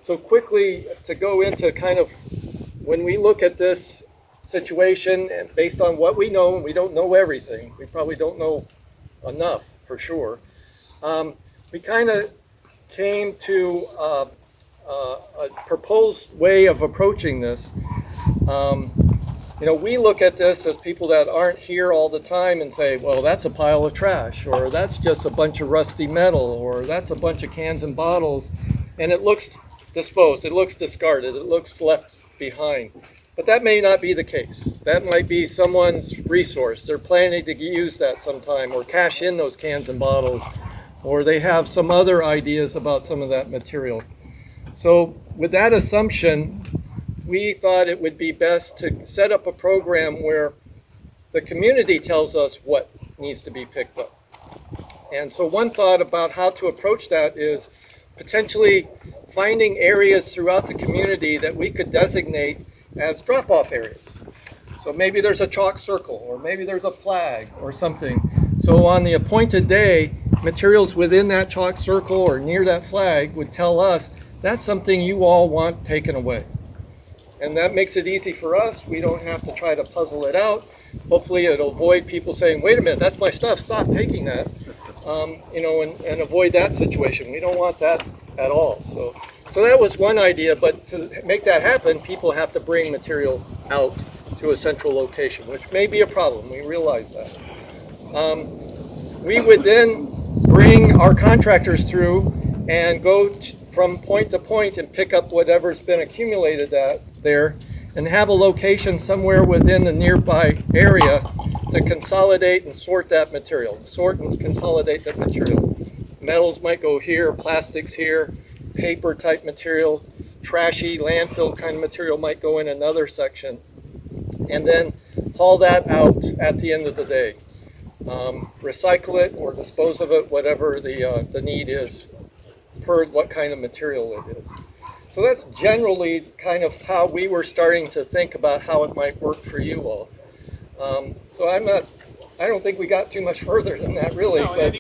So quickly to go into kind of when we look at this situation and based on what we know, and we don't know everything, we probably don't know enough for sure. We kind of came to a proposed way of approaching this. We look at this as people that aren't here all the time and say, well, that's a pile of trash, or that's just a bunch of rusty metal, or that's a bunch of cans and bottles, and it looks disposed, it looks discarded, it looks left behind. But that may not be the case. That might be someone's resource. They're planning to use that sometime, or cash in those cans and bottles, or they have some other ideas about some of that material. So with that assumption, we thought it would be best to set up a program where the community tells us what needs to be picked up. And so one thought about how to approach that is potentially finding areas throughout the community that we could designate as drop-off areas. So maybe there's a chalk circle, or maybe there's a flag or something. So on the appointed day, materials within that chalk circle or near that flag would tell us that's something you all want taken away. And that makes it easy for us. We don't have to try to puzzle it out. Hopefully it'll avoid people saying, wait a minute, that's my stuff, stop taking that. And avoid that situation. We don't want that at all. So that was one idea, but to make that happen, people have to bring material out to a central location, which may be a problem. We realize that. We would then bring our contractors through and go from point to point and pick up whatever's been accumulated there and have a location somewhere within the nearby area to consolidate and sort that material, sort and consolidate that material. Metals might go here, plastics here, paper type material, trashy landfill kind of material might go in another section, and then haul that out at the end of the day. Recycle it or dispose of it, whatever the need is per what kind of material it is. So that's generally kind of how we were starting to think about how it might work for you all. So I don't think we got too much further than that really. No, but